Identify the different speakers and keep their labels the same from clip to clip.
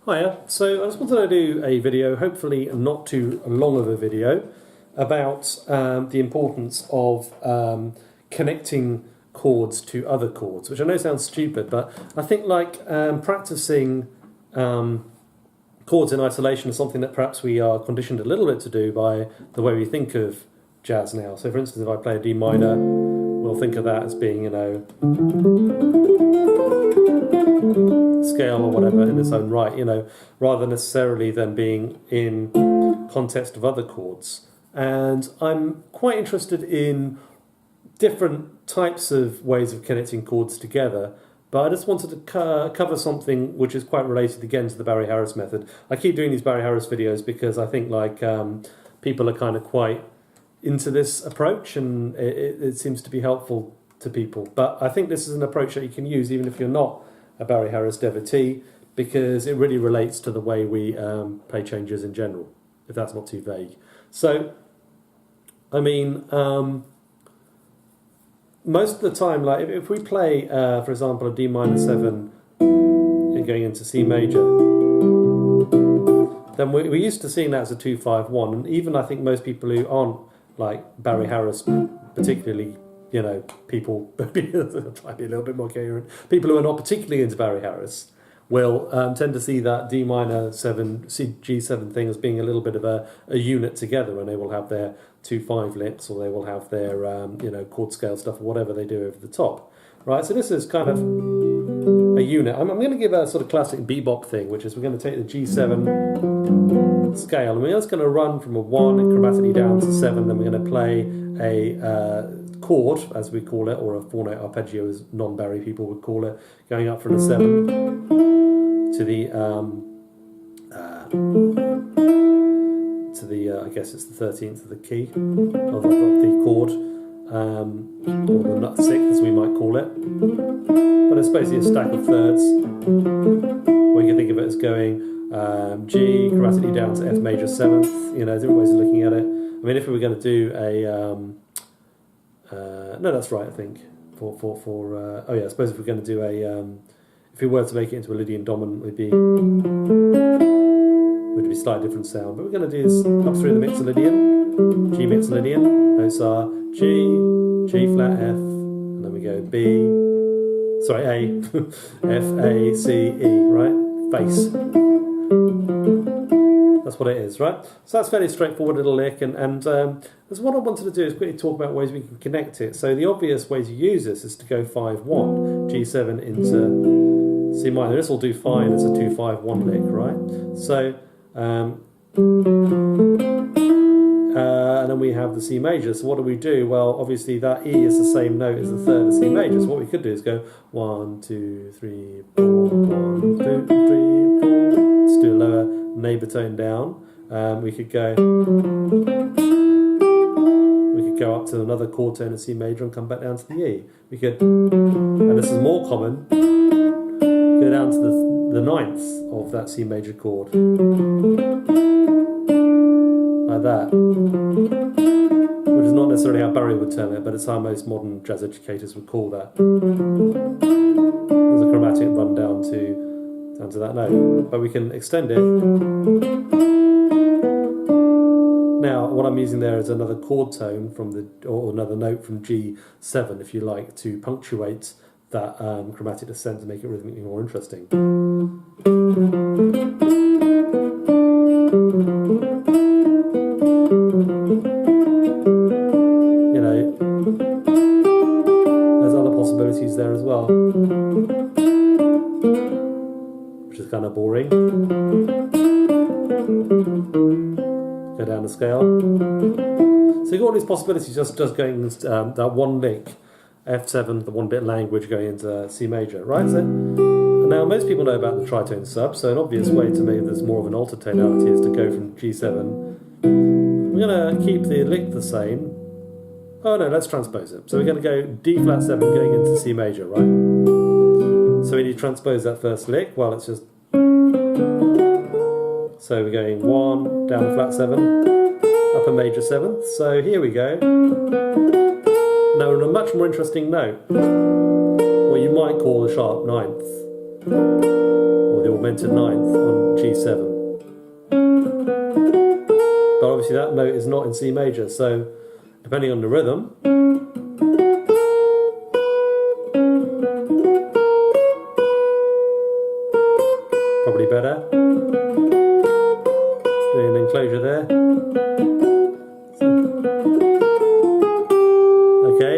Speaker 1: Hiya, so I just wanted to do a video, hopefully not too long of a video, about the importance of connecting chords to other chords, which I know sounds stupid, but I think practicing chords in isolation is something that perhaps we are conditioned a little bit to do by the way we think of jazz now. So for instance, if I play a D minor, we'll think of that as being, scale or whatever in its own right, rather necessarily than being in context of other chords. And I'm quite interested in different types of ways of connecting chords together, but I just wanted to cover something which is quite related again to the Barry Harris method. I keep doing these Barry Harris videos because I think people are kind of quite into this approach, and it seems to be helpful to people. But I think this is an approach that you can use even if you're not a Barry Harris devotee, because it really relates to the way we play changes in general, if that's not too vague. So, I mean, most of the time, like if we play, for example, a D minor 7 and going into C major, then we're used to seeing that as a 2-5-1, and even I think most people who aren't like Barry Harris particularly, people, try to be a little bit more coherent, people who are not particularly into Barry Harris will tend to see that D minor 7, G7 thing as being a little bit of a unit together, and they will have their 2-5 licks, or they will have their chord scale stuff, or whatever they do over the top, right? So this is kind of a unit. I'm going to give a sort of classic bebop thing, which is we're going to take the G7 scale, and we're just going to run from a 1 chromatically down to 7, then we're going to play a chord, as we call it, or a 4-note arpeggio, as non-Barry people would call it, going up from the 7 to the I guess it's the 13th of the key of the chord, or the nut 6th as we might call it. But it's basically a stack of thirds, or you can think of it as going G chromatically down to F major 7th. Different ways of looking at it. I mean, if we were going to do a no, that's right. I think I suppose if we're going to do if we were to make it into a Lydian dominant, would be a slightly different sound. But we're going to do this up through the mixolydian, G mixolydian. Those are G, G flat F, and then we go B. Sorry, A, F A C E. Right, face. That's what it is, right? So that's fairly straightforward little lick, and that's what I wanted to do is quickly talk about ways we can connect it. So the obvious way to use this is to go 5-1, G7 into C minor. This will do fine as a 2-5-1 lick, right? So, and then we have the C major. So what do we do? Well, obviously that E is the same note as the third of C major. So what we could do is go 1, 2, 3, 4, 1, 2, 3, 4. Let's do a lower neighbour tone down. We could go up to another chord tone in C major and come back down to the E. We could, and this is more common, go down to the 9th of that C major chord, like that, which is not necessarily how Barry would term it, but it's how most modern jazz educators would call that. There's a chromatic run down to that note, but we can extend it. Now, what I'm using there is another chord tone or another note from G7, if you like, to punctuate that chromatic descent to make it rhythmically more interesting. There's other possibilities there as well, which is kind of boring. Go down the scale. So you've got all these possibilities just going that one lick, F7, the one bit language going into C major, right? So now most people know about the tritone sub, so an obvious way to make this more of an altered tonality is to go from G7. We're going to keep the lick the same. Oh no, let's transpose it. So we're going to go D flat 7 going into C major, right? So when you transpose that first lick, well, it's just. So we're going 1, down the flat 7, up a major 7th. So here we go. Now we're on a much more interesting note, what you might call a sharp 9th, or the augmented ninth on G7. But obviously that note is not in C major, so depending on the rhythm, probably better. Doing an enclosure there. Okay.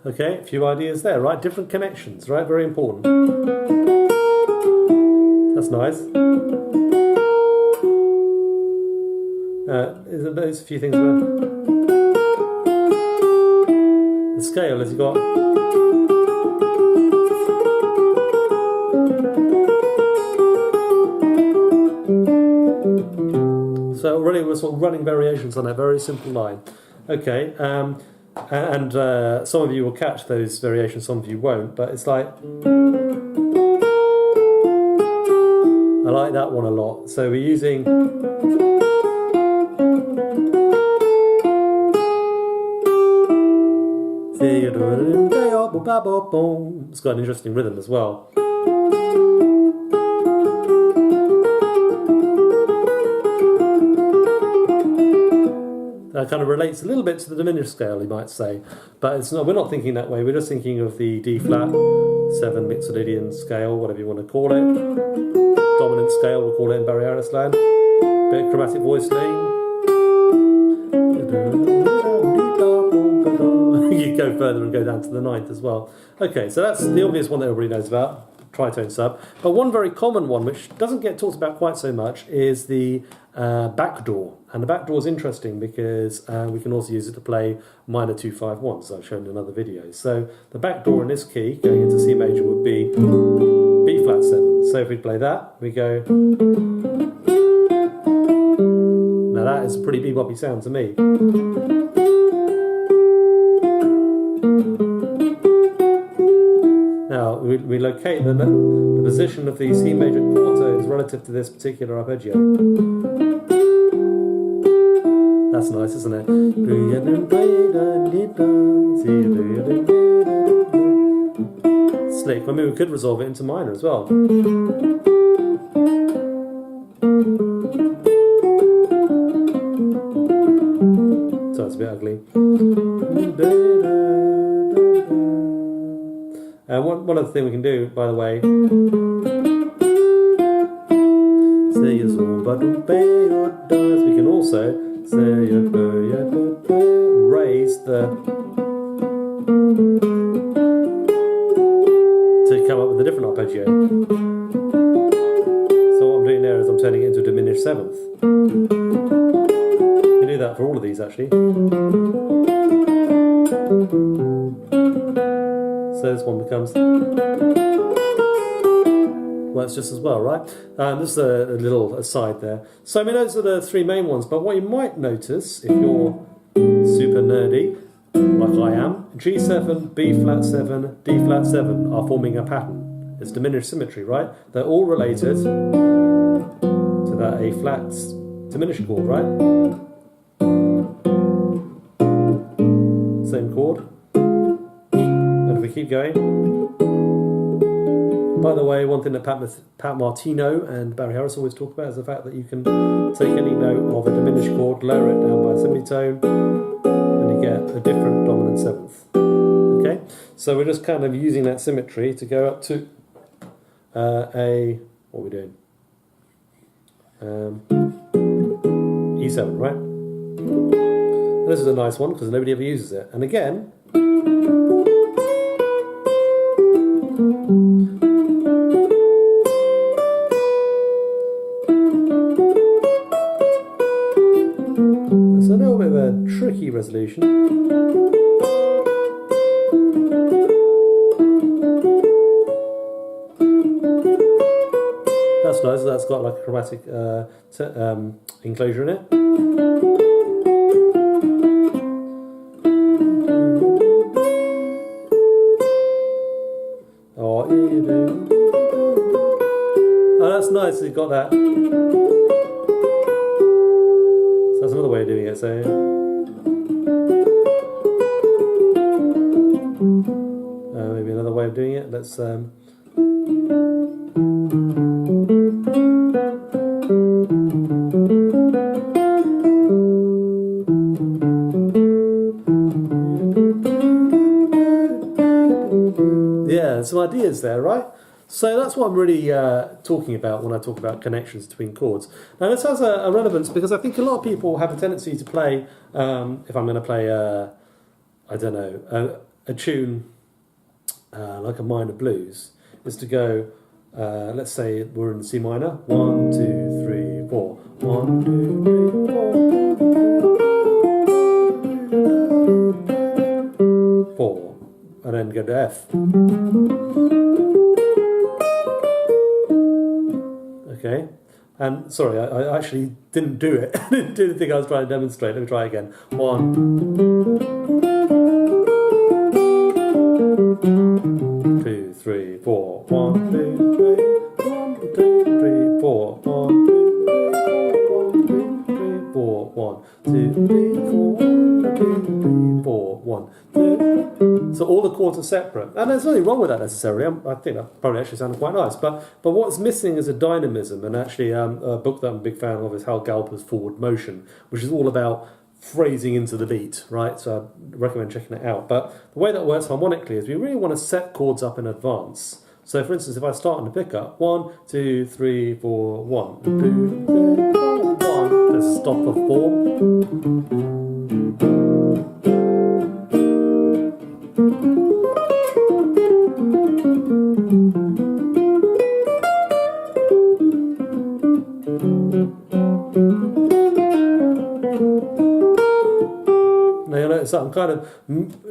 Speaker 1: Okay, a few ideas there, right? Different connections, right? Very important. That's nice. There's a few things where the scale has got so already we're sort of running variations on that very simple line. Okay, and some of you will catch those variations, some of you won't, but it's like I like that one a lot. So we're using it's got an interesting rhythm as well. That kind of relates a little bit to the diminished scale, you might say, but it's not. We're not thinking that way. We're just thinking of the D flat 7 Mixolydian scale, whatever you want to call it. Dominant scale, we'll call it in Barry Harris land. Bit of chromatic voicing. You go further and go down to the ninth as well. Okay, so that's the obvious one that everybody knows about, tritone sub. But one very common one, which doesn't get talked about quite so much, is the backdoor. And the backdoor is interesting because we can also use it to play minor 2-5-1, as I've shown in other videos. So the backdoor in this key, going into C major, would be B flat 7. So if we play that, we go. Now that is a pretty beboppy sound to me. Now we locate the position of the C major chord tones relative to this particular arpeggio. That's nice, isn't it? Slick. I mean, we could resolve it into minor as well. So it's a bit ugly. One other thing we can do, by the way, we can also raise the to come up with a different arpeggio. So what I'm doing there is I'm turning it into a diminished seventh. You can do that for all of these actually. So this one becomes works just as well, right? This is a little aside there. So I mean, those are the three main ones, but what you might notice, if you're super nerdy, like I am, G7, B flat 7, D flat 7 are forming a pattern. It's diminished symmetry, right? They're all related to that A flat diminished chord, right? Same chord. And if we keep going, by the way, one thing that Pat Martino and Barry Harris always talk about is the fact that you can take any note of a diminished chord, lower it down by a semitone, and you get a different dominant seventh. Okay, so we're just kind of using that symmetry to go up to what are we doing? E7, right? And this is a nice one because nobody ever uses it. And again, it's a little bit of a tricky resolution. That's nice, that's got like a chromatic enclosure in it. Oh, that's nice, it's got that. that's another way of doing it. So maybe another way of doing it. Let's yeah, some ideas there, right? So that's what I'm really talking about when I talk about connections between chords. Now this has a relevance because I think a lot of people have a tendency to play, if I'm going to play, I don't know, a tune like a minor blues, is to go, let's say we're in C minor, 1, 2, 3, 4, 1, 2, 3, 4, and then go to F. Okay, and sorry, I actually didn't do it. I didn't do the thing I was trying to demonstrate. Let me try again. 1, 2, 3, 4. 1, 2, 3, 1, 2, 3, 4. 1, 2, 3, 4. 1, 2, 3, 4. 1, 2, 3, 4. 1, 2. So all the chords are separate, and there's nothing wrong with that necessarily. I think that probably actually sounded quite nice. But what's missing is a dynamism, and actually a book that I'm a big fan of is Hal Galper's Forward Motion, which is all about phrasing into the beat, right? So I recommend checking it out. But the way that works harmonically is we really want to set chords up in advance. So for instance, if I start on the pickup, 1, 2, 3, 4, 1, 2, 3, 4, 1, let's stop for 4. Now you'll notice that I'm kind of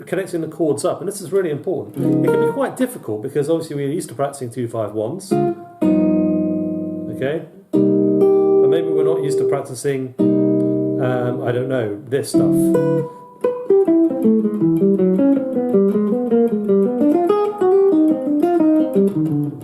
Speaker 1: connecting the chords up, and this is really important. It can be quite difficult because obviously we're used to practicing 2-5-1s, okay? But maybe we're not used to practicing, I don't know, this stuff.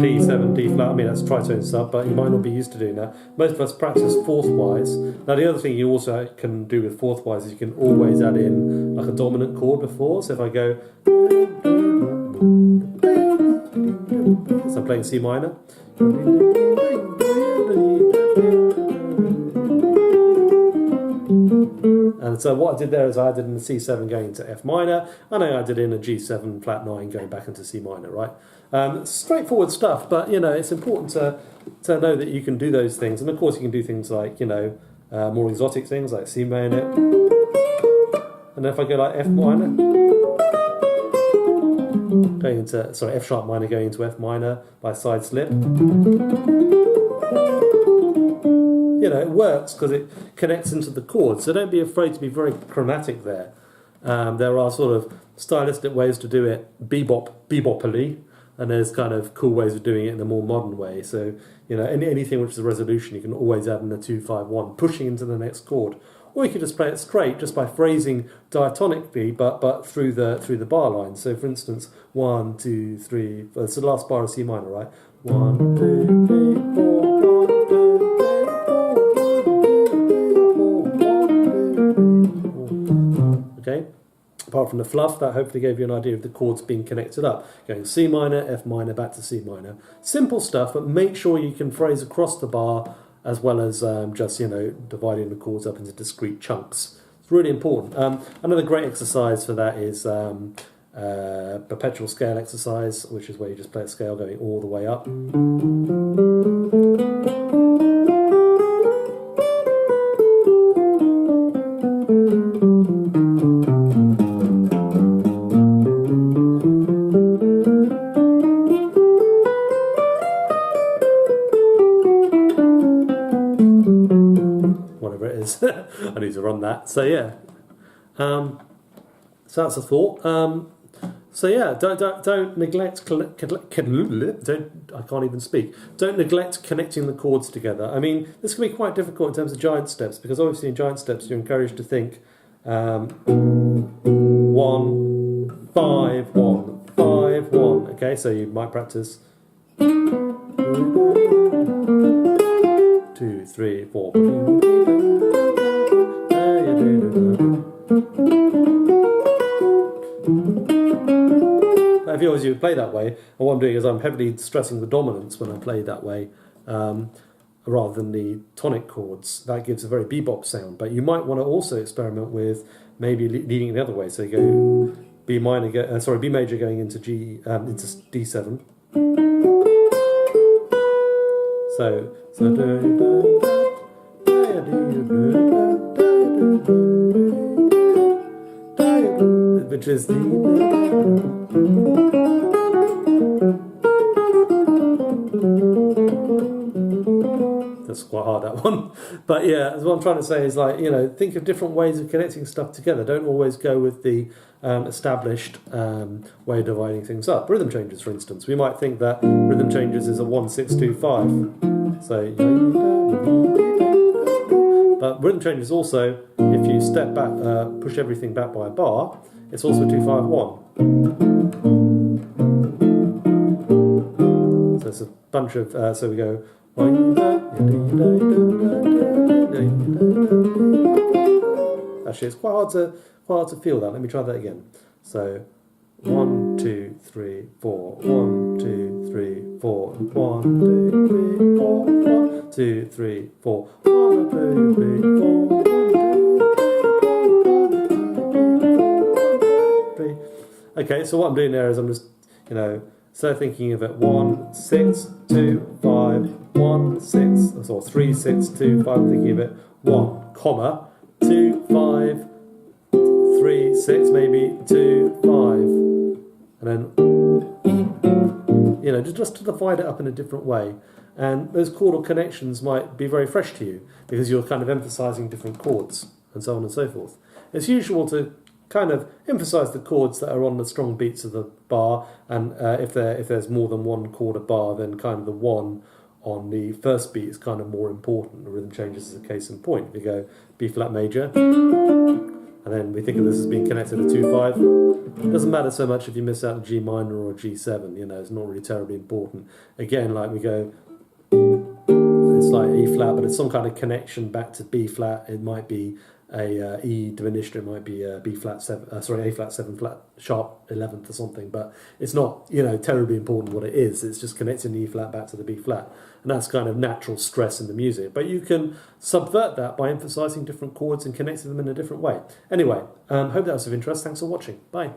Speaker 1: D7, D flat, I mean that's tritone sub, but you might not be used to doing that. Most of us practice fourth-wise. Now the other thing you also can do with fourth-wise is you can always add in like a dominant chord before. So if I go, so I'm playing C minor. And so what I did there is I added in the C7 going into F minor, and I added in a G7 flat 9 going back into C minor, right? Straightforward stuff, but you know it's important to know that you can do those things, and of course you can do things like, you know, more exotic things like C minor, and then if I go like F minor, going into, sorry, F sharp minor going into F minor by side slip. You know, it works because it connects into the chords, so don't be afraid to be very chromatic there. There are sort of stylistic ways to do it, bebopily, and there's kind of cool ways of doing it in a more modern way. So, you know, anything which is a resolution, you can always add in a 2-5-1, pushing into the next chord. Or you could just play it straight, just by phrasing diatonically, but through the bar line. So, for instance, 1, 2, 3. It's the last bar of C minor, right? 1, 2, 3, 4. 1, 2, 3, 4. Okay. Apart from the fluff, that hopefully gave you an idea of the chords being connected up. Going C minor, F minor, back to C minor. Simple stuff, but make sure you can phrase across the bar as well as just, you know, dividing the chords up into discrete chunks. It's really important. Another great exercise for that is perpetual scale exercise, which is where you just play a scale going all the way up. I need to run that. So yeah, so that's a thought. So yeah, don't neglect. I can't even speak. Don't neglect connecting the chords together. I mean, this can be quite difficult in terms of giant steps because obviously in giant steps you're encouraged to think 1, 5, 1, 5, 1. Okay, so you might practice 2, 3, 4. If you always play that way, and what I'm doing is I'm heavily stressing the dominance when I play that way, rather than the tonic chords. That gives a very bebop sound. But you might want to also experiment with maybe leading it the other way. So you go B major going into into D7. Which is the that's quite hard, that one. But yeah, what I'm trying to say is, like, you know, think of different ways of connecting stuff together. Don't always go with the established way of dividing things up. Rhythm changes, for instance, we might think that rhythm changes is a 1-6-2-5. So, but rhythm changes also, if you step back, push everything back by a bar, it's also 2-5-1. So it's a bunch of so we go. Actually, it's quite hard to feel that. Let me try that again. So 1, 2, 3, 4. 1, 2, 3, 4. 1, 2, 3, 4. 1, 2, 3, 4. 1, 2, 3, 4. Okay, so what I'm doing there is I'm just, you know, so thinking of it 1, 6, 2, 5, 1, 6, or 3, 6, 2, 5, thinking of it 1, comma, 2, 5, 3, 6, maybe 2, 5, and then, you know, just to divide it up in a different way. And those chordal connections might be very fresh to you because you're kind of emphasizing different chords and so on and so forth. It's usual to kind of emphasize the chords that are on the strong beats of the bar, and if there's more than one chord a bar, then kind of the one on the first beat is kind of more important. The rhythm changes as a case in point. If you go B flat major, and then we think of this as being connected to 2-5, it doesn't matter so much if you miss out a G minor or a G7, you know, it's not really terribly important. Again, like we go, it's like E flat, but it's some kind of connection back to B flat. It might be a E diminished, it might be a B flat 7, A flat 7 flat sharp 11th or something, but it's not, you know, terribly important what it is. It's just connecting the E flat back to the B flat, and that's kind of natural stress in the music. But you can subvert that by emphasizing different chords and connecting them in a different way. Anyway, hope that was of interest. Thanks for watching. Bye.